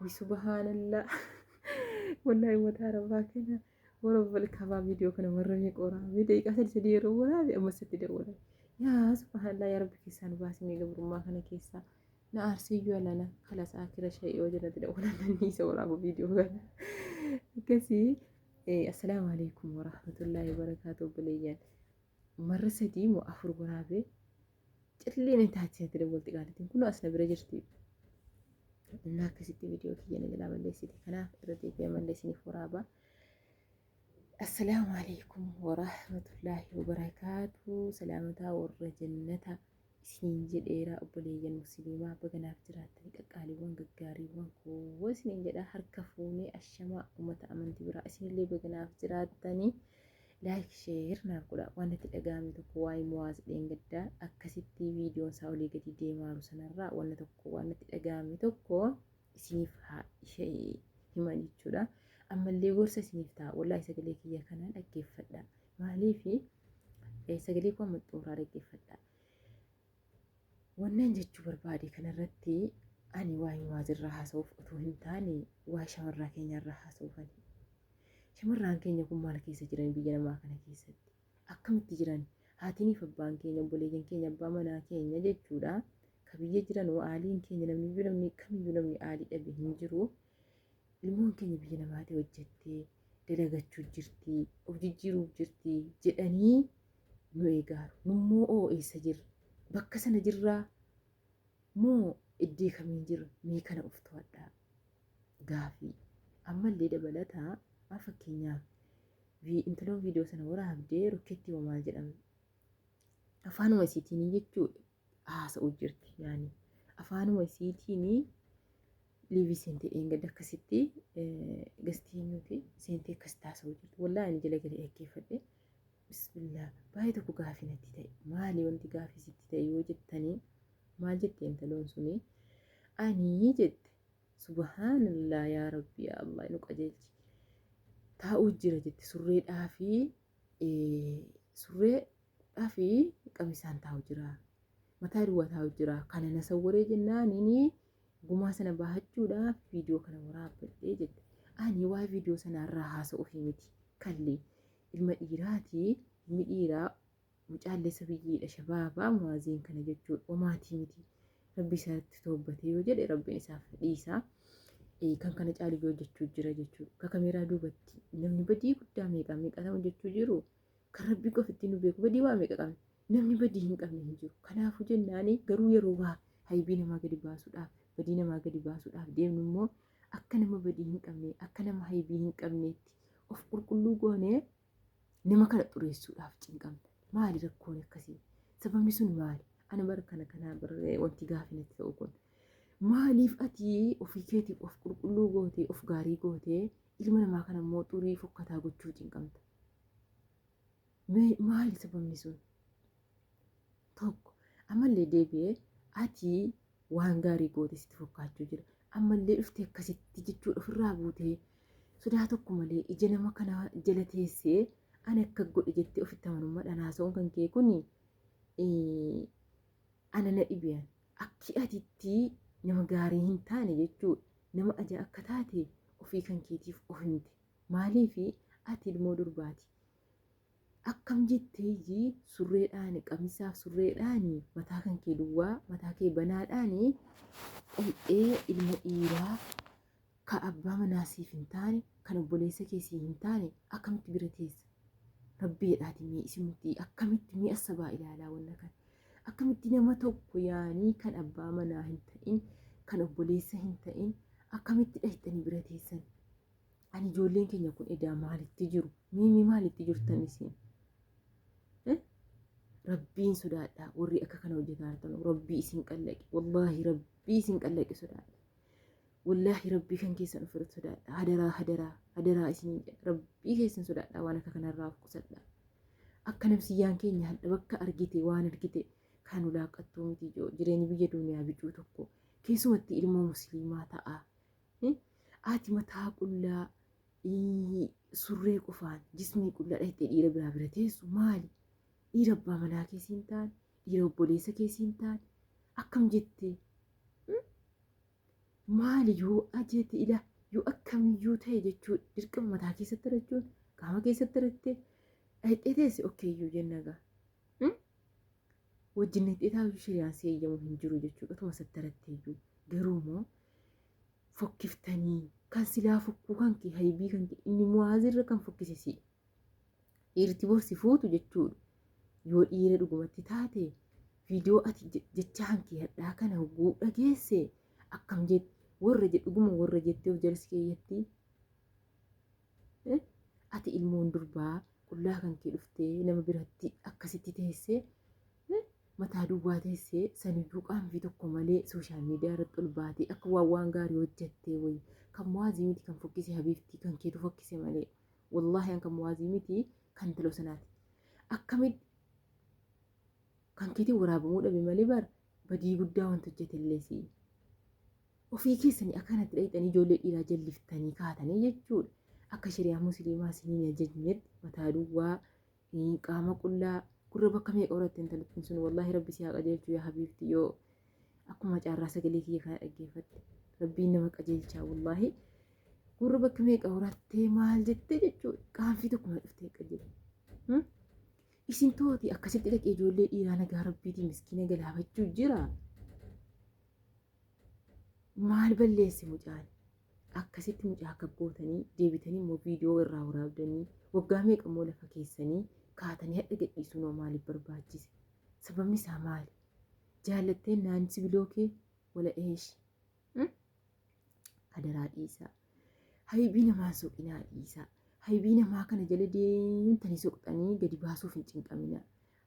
subhanallah. Wallahi mataa rabbaa keenya warra balkabaa viidiyoo kana warramee qoraamee daqiiqaa sadii yeroo waraabe ammas itti dabalan. Yaa subhanallah yaa rabbi keessaan baasnee gabrummaa kana keessaa. Na aarsiyyuu alana kalas akira shay'ii yoo jirratti dabalan isa waraabu viidiyoo kana. Akkasii assalaamu alaikum warahmatullahi wabarakaatuh bileeyyan. Marra sadii moo afur waraabee cilleen taachatti dabalti qaalitiin kun asna bira jirti. Innaa akkasitti viidiyoo kiyyan jalaa balleessite kanaaf irra deebi'ee malleessiniif waraaba. Assalaamu alaikum warahmatullahi wabarakaatuh. Salaamataa warra jannata isiniin jedheera obboleeyyan musliimaa baganaaf jiraatanii qaqqaaliiwwan gaggaariiwwan koo isiniin jedha harka fuunee ashamaa uummata amantii biraa isinillee baganaaf jiraatanii laayik sheer naaf godha waan itti dhaga'ame tokko waa'ee muwaaz dheengaddaa akkasitti viidiyoon isaa olii gadi deemaaru sanarraa waan tokko waan itti dhaga'ame tokko isiniif hima jechuudha. Ammallee gorsa isiniif ta'a wallahi sagalee kiyya kanaa dhaggeeffadha maaliifi sagalee koo maxxooraa dhaggeeffadha. Wannan jechuu barbaade kanarratti ani waa'ee muwaaz irraa haasa'uuf otoo hin taane waa'ee shamarraa keenya irraa haasa'uufani. Shamarraan keenya kun maal keessa jiran biyya namaa kana keessatti akkamitti jiran haatiniif abbaan keenya obboleeyyan keenya abbaa manaa keenya jechuudha ka biyya jiran aaliin keenya namni kamiyyuu namni aalii dhabe hin jiru. Ilmoon keenya biyya namaatti hojjettee dalagachuu jirti of jijjiiruuf jirti jedhanii nu eegaaru. Nummoo eessa jirra? Bakka sana jirraa moo iddoo kamiin jirra? Mee kana of to'adhaa gaafii. Ammallee dabalataa fakkeenyaaf intaloon viidiyoo sana waraabdee rokkeetti maal jedhamu afaanuma isiitiin jechuu haasa'uu jirti. Yaani afaanuma isiitiin liivii seentee dheengadda akkasitti gasteenyuuti seentee akkas taasisuu jirti. Wallaahi ani jala galee dhaggeeffadhe. Bismillah baay'ee tokko gaafii natti ta'e maali wanti gaafii sitti ta'e yoo jettanii maal jette intaloon suni ani jette subhaanallah yaa rabbi yaa Allah nu qajeelchi taa'uu jira jette surreedhaa fi qamisaan taa'uu jira mataa duwwaa taa'uu jira kana na sawwaree jennaan inni gumaa sana baahachuudhaaf viidiyoo kana waraabbadhee jette. Ani waa'ee viidiyoo sanarraa haasa'uuf miti kallee ilma dhiiraati ilmi dhiiraa mucaalleessa biyyiidha shabaabaa muwaaziin kana jechuudha omaatii miti rabbi isaatti toobbatee yoo jedhe rabbiin isaaf dhiisa kan kana caalu hojjechuu jira jechuudha. Ka kameeraa duubatti namni badii guddaa meeqa hojjechuu jiru kan rabbi qofitti nu beeku badii waa meeqa qabna namni badii hin qabne hin jiru. Kanaafuu jennaani garuu yeroo haybii namaa gadi baasuudhaaf badii namaa gadi baasuudhaaf deemnu immoo akka nama badii hin qabne akka nama haybii hin qabneetti of qulqulluu goonee nama kana xureessuudhaaf cinqamna. Maali rakkoon akkasii? Sababni sun maali? Ani bara kanaa wanti gaafii natti ta'u kun maaliif ati ofii keetiif of qulqulluu gootee of gaarii gootee ilma namaa kana immoo xurii fokkataa gochuu cinqamta? Maali sababni sun? Tokko ammallee deebi'ee ati waan gaarii gootee sitti fakkaachuu jira. Ammallee dhuftee akkasitti jechuudha ofirraa buutee sodaa tokko malee ija nama kanaa jala teessee ani akka godhe jettee ofitti amanummaa dhanaasa'uun kan kee kun ana na dhibeen akki atitti nama gaarii hin taane jechuudha. Nama ajaa akka taate ofii kan keetiif of himte. Maaliif ati ilmoo durbaati. Akkam jettee surreedhaan qamisaaf surreedhaan mataa kan kee duwwaa mataa kee banaadhaan qol'ee ilma dhiiraa ka abbaa manaasiif hin taane kan obboleessa keessii hin taane akkamitti bira teessa? Rabbeedhaati mee isinti akkamitti mee asabaa ilaalaa wanna kana akkamitti nama tokko yaanii kan abbaa manaa hin ta'in kan obboleessa hin ta'in akkamitti dhahixanii bira teessan? Ani ijoolleen keenya kun edaa maalitti jiru? Mee maalitti jirtan isin? Rabbiin sodaadhaa warri akka kana hojjetaa jirtan rabbii isin qallaqe wallaahi rabbii isin qallaqe sodaadha. Wallaahi rabbii kan keessan ofirratti sodaadha. Hadaraa isin rabbii keessan sodaadha waan akka kanarraa of qusadha. Akka nafsiyyaan keenya hadha bakka argite waan argite kan ulaaqattuu miti jireenya biyya duniyaa bicuu tokko keessumatti ilmoo musliimaa ta'a. Ati mataa qullaa surree qofaan jismii qullaa dhahitee dhiira biraa bira teessu maali? Dhiira abbaa manaa keessi hin taane dhiira obboleessa keessi hin taane akkam jettee maali yoo ajeete ila yoo akkamiyyuu ta'e jechuudha dirqama mataa keessatti hidhachuun qaama keessatti hidhattee dhahixee teesse okkeeyyuu jenna gaa. Wajjin dhahixee taa'uu shiriyaan si eeyyamu hin jiru jechuudha otuma isatti hidhatteeyyuu garuu immoo fokkiftanii kan silaa fokkuu kan kee haybii kan kee inni muwaazirra kan fokkise si dhiirti borsi fuutu jechuudha yoo dhiira dhugumatti taate viidiyoo ati jechaan kee hadhaa kana hoguu dhageesse akkam jette warra dhuguma warra jettee of jalsi keeyyatti ati ilmoon durbaa qullaa kan kee dhuftee nama biratti akkasitti teessee mataa duwwaa teessee saniyyuu qaamfii tokko malee sooshaal miidiyaa irratti ol baatee akka waan gaarii hojjettee wayi kan muwaazii miti kan fokkise habiibtii kan keetu fokkise malee wallaahi kan muwaazii miti kan talo sanaati akkamitti kan keetiin waraabamuu dhabe malee bara badii guddaa wanti hojjetellee si ofii keessanii akkanatti dhahixanii ijoollee dhiiraa jalliftanii kaatanii jechuudha akka shari'aa musliimaa isiniin ajajnetti mataa duwwaa qaama qullaa gurra bakka meeqa horatte intalattiin sun wallaahi rabbi si haa qajeelchu yaa habiibti yoo akkuma caarraa sagalee kiyya kana dhaggeeffatte rabbiin nama qajeelchaa wallaahi gurra bakka meeqa horattee maal jettee jechuudha qaanfii tokkuma dhuftee qajeelcha isin tooti akkasitti dhaqee ijoollee dhiiraa nagaa rabbiitiin miskiina galaafachuu jira maal balleesse mucaan akkasitti mucaa gabbootanii deebitanii immoo viidiyoo irraa waraabdanii waggaa meeqa immoo lafa keessanii kaatanii hadha gadhiisuu noo maaliif barbaachise sababni isaa maali jaallatteen naansi bilookee wala eeshi hadaraa dhiisaa haybii namaa soqinaa dhiisaa haybii namaa kana jala deemtanii soqxanii gadi baasuuf hin cinqamina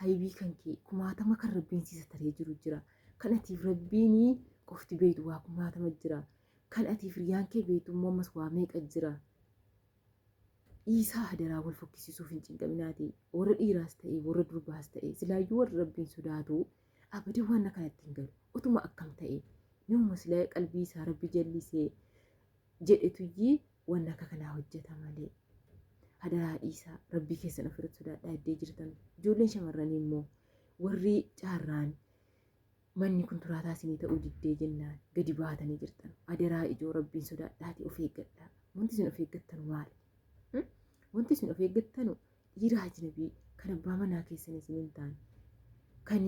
haybii kan kee kumaatama kan rabbiin siisa taree jiru jira kan atiif rabbiin qofti beektu waa kumaatama jira kan atiif riyaan kee beektu immoo ammas waa meeqa jira dhiisaa hadaraa wal fokkisiisuuf hin cinqaminaati warra dhiiraas ta'e warra durbaas ta'e silaayyuu warra rabbiin sodaatu abadii waan kanatti hin galu utuma akkam ta'e namuma silaa qalbii isaa rabbi jallisee jedhetuyyii waan akka kanaa hojjeta malee hadaraa dhiisaa rabbii keessan ofirratti sodaadhaa iddee jirtan ijoolleen shamarranii immoo warri caarraan manni kun turaataa isinii ta'uu diddee jennaan gadi baatanii jirtan hadaraa ijoo rabbiin sodaadhaati of eeggadhaa wanti isin of eeggattanu maali? Wanti isin of eeggattanu dhiira ajnabii kan abbaa manaa keessan isin hin taane kan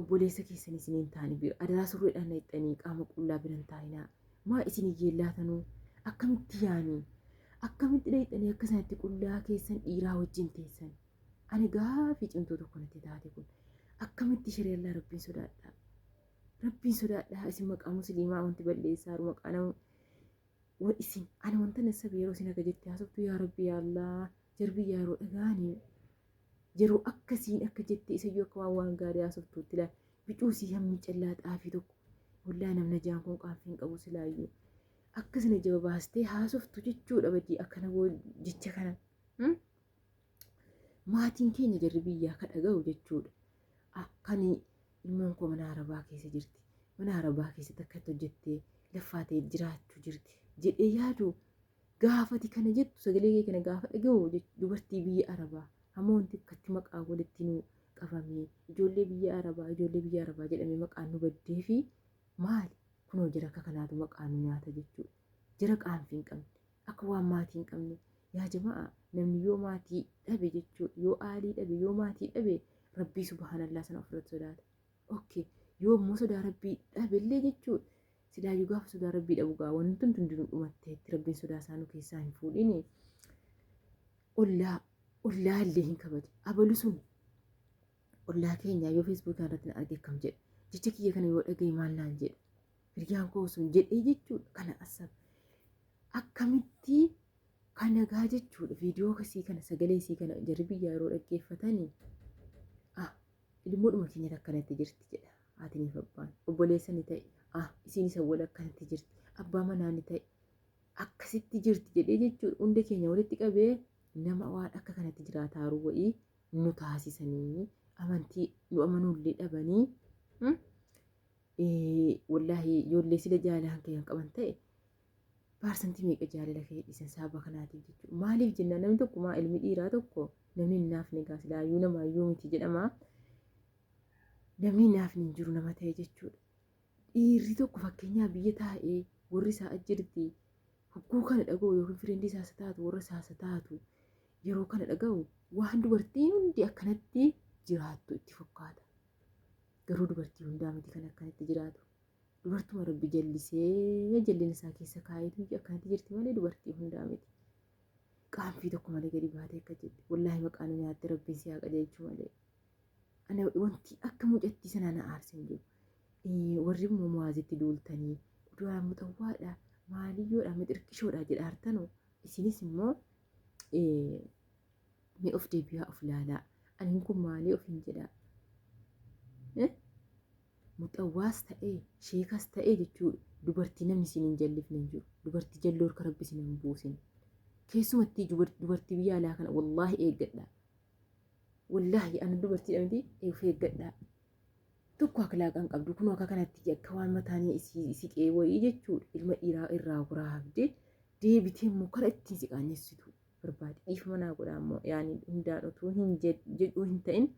obboleessa keessan isin hin taane bira adaraa surreedhaan dhahixanii qaama qullaa biran taa'inaa maa isin iyyeellaatanuu akkamitti yaanii akkamitti dhahixanii akka sanatti qullaa keessan dhiiraa wajjin teessan ani gaafii cimtuu tokko natti taate kun akkamitti shari'allaa rabbiin sodaadhaa isin maqaa musliimaa wanti balleessaa maqaa nama isin ani wanta nasabe yeroo isin akka jettee haasoftu yaa rabbi yaa Allah jarbii yeroo dhagaanii yeroo akkasiin akka jettee isayyuu akka waan gaarii haasoftuutti ilaa bicuusii hammi callaa xaafii tokko wallaa namna jaan kun qaanfiin qabu silaayyuu akkasina jaba baastee haasoftu jechuudha badii akkana jecha kana maatiin keenya jarri biyyaa ka dhaga'u jechuudha kan ilmoon koo mana arabaa keessa jirti mana arabaa keessatti akkatti hojjettee laffaatee jiraachuu jirti jedhee yaadu gaafati kana jettu sagalee kee kana gaafa dhaga'u dubartii biyya arabaa hamma wanti akkatti maqaa walitti nu qabamee ijoollee biyya arabaa jedhamee maqaan nu baddee fi maali kunoo jira akka kanaatu maqaan nu nyaata jechuudha jira qaanfii hin qabne akka waan maatii hin qabne yaa jama'a namni yoo maatii dhabe jechuudha yoo aalii dhabe yoo maatii dhabe rabbii subhaanallaa sana ofirratti sodaata okay yoo immoo sodaa rabbii dhabeellee jechuudha silaayyuu gaafa sodaa rabbii dhabu gaa wanti hundinuu dhumatteetti rabbiin sodaa isaanuu keessaa hin fuudhini ollaa illee hin kabaju abalu sun ollaa keenyaa yoo feesbuukaa irratti na arge akkam jedha jecha kiyya kana yoo dhagaye maal naan jedha hiriyaan koo sun jedhee jechuudha kana asab akkamitti kan nagaa jechuudha viidiyoo kasii kana sagalee isii kana jarri biyyaa yeroo dhaggeeffatanii ilmoodhuma keenya akkanatti jirti jedha haatiniif abbaan obboleessa ni ta'e isiin isa wal akkanatti jirti abbaa manaa ni ta'e akkasitti jirti jedhee jechuudha hunda keenya walitti qabee nama waan akka kanatti jiraataaru wa'ii nu taasisanii amantii nu amanuullee dhabanii wallaahi ijoollee sila jaalahan kan qaban ta'e paarsantii meeqa jaalala kee dhiisan sababa kanaatiif jechuudha. Maaliif jennaan namni tokko maa ilmi dhiiraa tokko namni hin naafne gaasilaayyuu namaayyuu miti jedhama. Namni hin naafne hin jiru nama ta'e jechuudha. Dhiirri tokko fakkeenyaaf biyya taa'ee warri isaa ajjirti hogguu kana dhaga'u yookiin firiindii isaas taatu warra isaas taatu yeroo kana dhaga'u waan dubartiin hundi akkanatti jiraattu itti fakkaata. Garuu dubartii hundaa miti kan akkanatti jiraatu. Dubartuma Rabbi jallisee jallina isaa keessa kaa'eetu akkanatti jirti malee dubartii hundaa miti. Qaanfii tokko malee gadi baatee akka jirti. Wallaahi maqaan nyaatte Rabbiin si haa qajeelchu malee. Ana wanti akka mucattii sanaa na aarse hin jiru. Warri immoo muwaazitti duultanii duraan muxawwaadha maaliyyoodha mixirqishoodha jedhaartanoo isinis immoo mee of deebi'aa of ilaalaa. Ani kun maalii ofiin jedhaa? Muxawwaas ta'ee sheekas ta'ee jechuudha. Dubartii namni isin hin jallifne hin jiru. Dubartii jalloo harka Rabbi isin hin buusin. Keessumattii dubartii biyya alaa kana wallaahi eeggadhaa. Wallaahi ana dubartiidha miti of eeggadhaa. Tokko akhlaaqaan qabdu kun akka kanatti akka waan mataanii siqee wayii jechuudha. Ilma dhiiraa irraa waraabdee deebitee immoo karaa ittiin siqaanessitu barbaade. Dhiifama naa godhaa immoo yaani hundaan otoo hin jedhuu hin ta'in.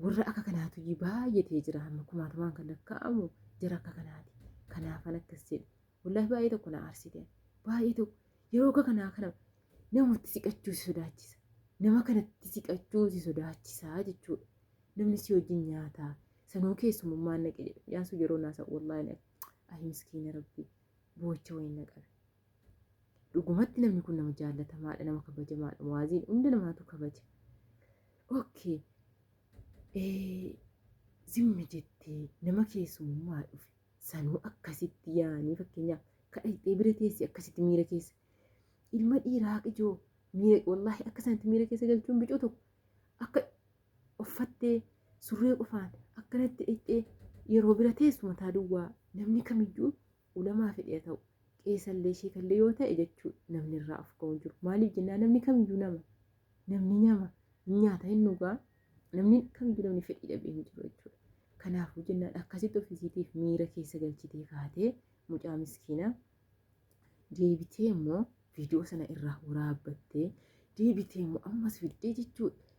Warra akka kanaatu baay'atee jira amma kumaatamaan kan lakkaa'amu jira akka kanaati. Kanaafan akkas jedhe. Wallaahi baay'ee tokko na aarsite. Baay'ee tokko yeroo akka kanaa kana namatti siqachuu si sodaachisa. Nama kanatti siqachuu si sodaachisaa jechuudha. Namni si wajjin nyaataa sanuu keessummaan naqe jedhu. Yaansu yeroo naasa wallaahi naqe. Ayi miskiina Rabbi boocha wayiin naqame. Dhugumatti namni kun nama jaallatamaadha nama kabajamaadha. Muwaaziin hunda namaatu kabaja. Okay. Zimmi jettee nama keessummaa dhufe sanuu akkasitti yaanii fakkeenyaaf kadhatee bira teessi akkasitti miira keessa ilma dhiiraa ijoo miira wallaahi akka sanatti miira keessa galchuun bicoo tokko akka uffattee surree qofaan akkanatti dhaqxee yeroo bira teessu mataa duwwaa namni kamiyyuu ulamaa fedhee ta'u qeessallee sheekallee yoo ta'e jechuudha namni irraa of ka'uun jiru. Maaliif jennaan namni kamiyyuu namni nyaata hin dhugaa. Namni kamiyyuu namni fedhii dhabee hin jiru jechuudha. Kanaafuu jennaan akkasitti ofiisiitiif miira keessa galchitee kaatee mucaa miskiina deebitee immoo viidiyoo sana irraa waraabbattee deebitee immoo ammas fiddee jechuudha.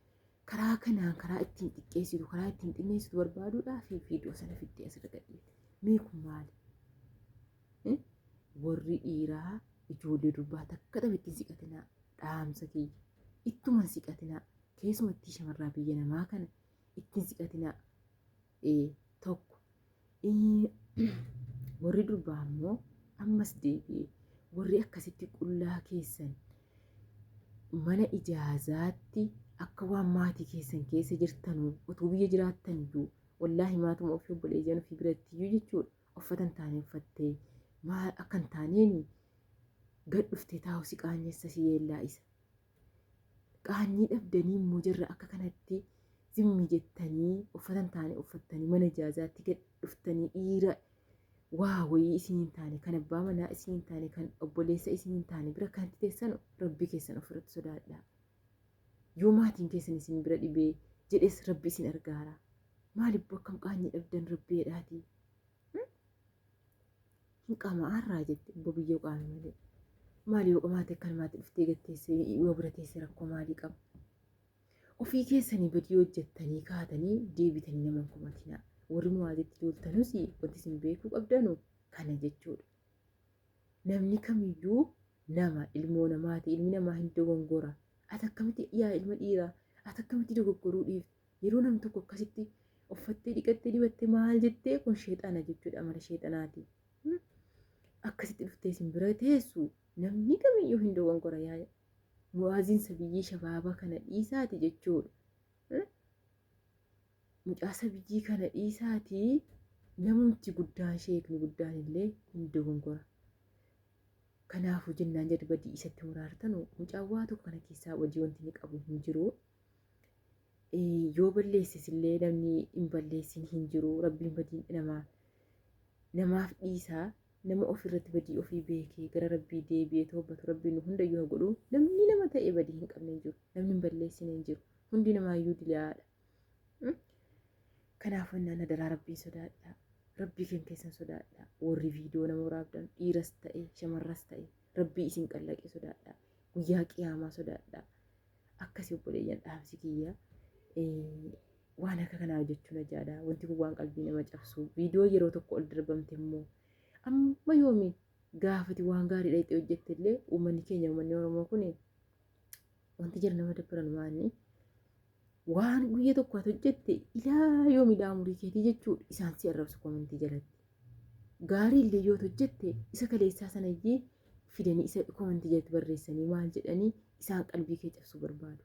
Karaa kanaan karaa ittiin xiqqeessitu karaa ittiin xinneessitu barbaaduudhaaf viidiyoo sana fiddee asirra gadhiifte. Mee kun maali? Warri dhiiraa ijoollee durbaa takka taphattiin siqatinaa dhaamsa kiyya ittuman siqatinaa. Keessumattii shamarraa biyya namaa kana ittiin siqatinaa tokko. Warri durbaa immoo ammas deebi'ee warri akkasitti qullaa keessan mana ijaazaatti akka waan maatii keessan keessa jirtanuu utuu biyya jiraattan iyyuu wallaahi maatuma ofii obboleeyyan ofii biratti iyyuu jechuudha uffatan taanee uffattee maal akka hin taaneen gad dhuftee taa'u si qaanyeessa si yeellaa isa. Qaanyii dhabdanii immoo jirra akka kanatti zimmi jettanii uffatan taane uffattanii mana ijaazaatti gad dhuftanii dhiira waa wayii isin hin taane kan abbaa manaa isin hin taane kan obboleessa isin hin taane bira kanatti teessan Rabbi keessan ofirratti sodaadhaa. Yoo maatiin keessan isin bira dhibee jedhes Rabbi isin argaara. Maaliif akkam qaanyii dhabdan Rabbeedhaatii? Hin qaama'aarraa jette obbo biyyoo qaame malee. Maali yoo qamaate kan maatii dhuftee gatteessee yoo bira teessee rakkoo maalii qaba? Ofii keessanii badii hojjettanii kaatanii deebitanii nama kumatinaa. Warri muwaazitti duultanus wanti isin beekuu qabdanu kana jechuudha. Namni kamiyyuu nama ilmoo namaati ilmi namaa hin dogongora. Ati akkamitti yaa ilma dhiiraa ati akkamitti dogoggoruu dhiifte? Yeroo namni tokko akkasitti uffattee dhiqattee dibattee maal jettee kun sheexana jechuudha amala sheexanaati. Akkasitti dhuftee isin bira teessu namni kamiyyuu hin dogongora yaa muwaaziinsa biyyii shabaabaa kana dhiisaati jechuudha. Mucaasa biyyii kana dhiisaati namumti guddaan sheekni guddaan illee hin dogongora. Kanaafuu jennaan jedhu badii isatti muraartanu mucaan waa tokko kana keessaa hojii wanti inni qabu hin jiru. Yoo balleessis illee namni hin balleessin hin jiru. Rabbiin badii namaaf dhiisaa. Nama ofirratti badii ofii beekee gara Rabbii deebi'ee toobatu Rabbiin hundayyuu haa godhu. Namni nama ta'e badii hin qabne hin jiru. Namni hin balleessine hin jiru. Hundi namaayyuu dilaadha. Kanaafuu innaan adaraa Rabbii sodaadhaa. Rabbii keessan sodaadhaa. Warri viidiyoo nama waraabdan dhiiras ta'e shamarras ta'e Rabbii isin qallaqe sodaadhaa. Guyyaa qiyaamaa sodaadhaa. Akkasii obboleeyyan dhaamsi kiyya. Waan akka kanaa hojjechuun ajaa'idha. Wanti kun waan qalbii nama cabsu. Viidiyoo yeroo tokko ol darbamte immoo amma yoomi gaafati waan gaarii dhayxee hojjette illee uummanni keenya uummanni Oromoo kun wanti jira nama dabbaran maanni waan guyya tokko ati hojjette ilaa yoomidhaa umurii keetii jechuudha isaan si arrabsu komantii jalatti. Gaarii illee yoo hojjette isa kaleessaa sanayyee fidanii isa komantii jalatti barreessanii maal jedhanii isaan qalbii kee cabsuu barbaadu.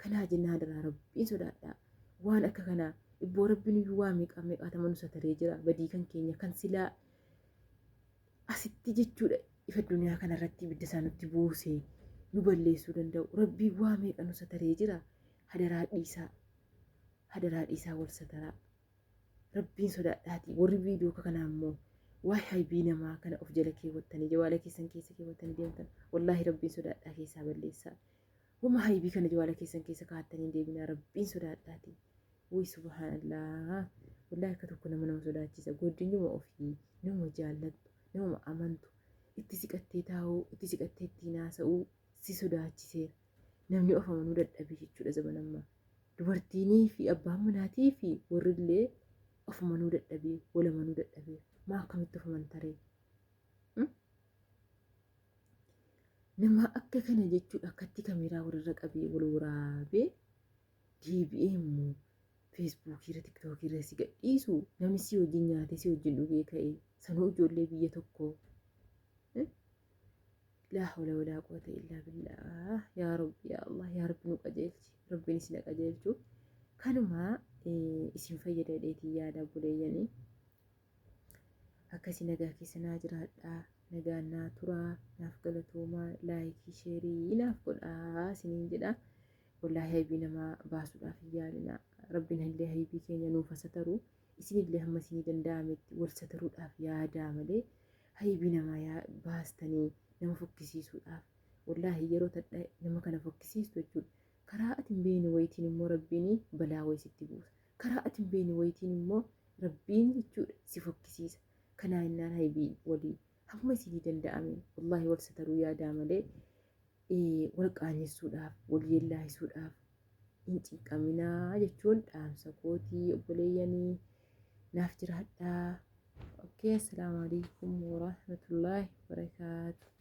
Kanaa jennaa daraa rabbiin sodaadhaa. Waan akka kanaa ibboo rabbiin iyyuu waa meeqaatama nu sataree jira badii kan keenya kan silaa asitti jechuudha ifa duniyaa kanarratti ibidda isaa nutti buusee nu balleessuu danda'u rabbii waa meeqa nu sataree jira. Hadaraa dhiisaa wal sataraa rabbiin sodaadhaati. Warri viidiyoo kanaa immoo waa'ee haybii namaa kana of jala keewwattanii jawaala keessan keessa keewwattanii deemtan wallaahi rabbiin sodaadhaa keessaa balleessaa. Wama haybii kana jawaala keessan keessa kaa'attanii deebinaa rabbiin sodaadhaati. Wuy subhaanallah wallaahi akka tokko nama sodaachisa. Goddinyuma ofii nama jaallattu nama amantu itti siqattee taa'uu itti siqattee ittiin haasa'uu si sodaachiseera. Namni of amanuu dadhabee jechuudha zamanammaa. Dubartiinii fi abbaan manaatii fi warrillee of amanuu dadhabee wal amanuu dadhabee maa akkamitti of amantaree? Nama akka kana jechuudha akkatti kaameeraa walirra qabee wal waraabee deebi'ee immoo feesbuukii irra tiktookii irra si gadhiisu namni si wajjin nyaatee si wajjin dhugee ka'ee sanuu ijoollee biyya tokkoo. لا حول ولا قوة إلا بالله يا رب يا الله يا رب نقجلش ربي نسنا قجلشو كانوا ما اسم فيدا ديتي يا دابولي يعني هكذا نجاكي سناجر هذا نجانا ترى نافقل توما لايكي شيري نافقل سنين جدا والله هاي بينا ما باسو الافيا لنا ربنا اللي هاي بيكين نوفا سترو اسم اللي هم سنين دندامت والسترو الافيا داملي هاي بينا ما يا باستني nama fokkisiisuudhaaf wallaahi yeroo tadha nama kana fokkisiistu jechuudha. Karaa ati hin beekne wayitiin immoo rabbiin balaa wayii sitti buusa. Karaa ati hin beekne wayitiin immoo rabbiin jechuudha si fokkisiisa. Kanaa innaan haybii walii hamma isinii danda'ame wallaahi wal sataruu yaadaa malee wal qaanjessuudhaaf wal yeellaayisuudhaaf hin cinqaminaa jechuun dhaamsa kootii obboleeyyanii naaf jiraadhaa. Okkee assalaamu alaikum warahmatullaahi wabarakaatu.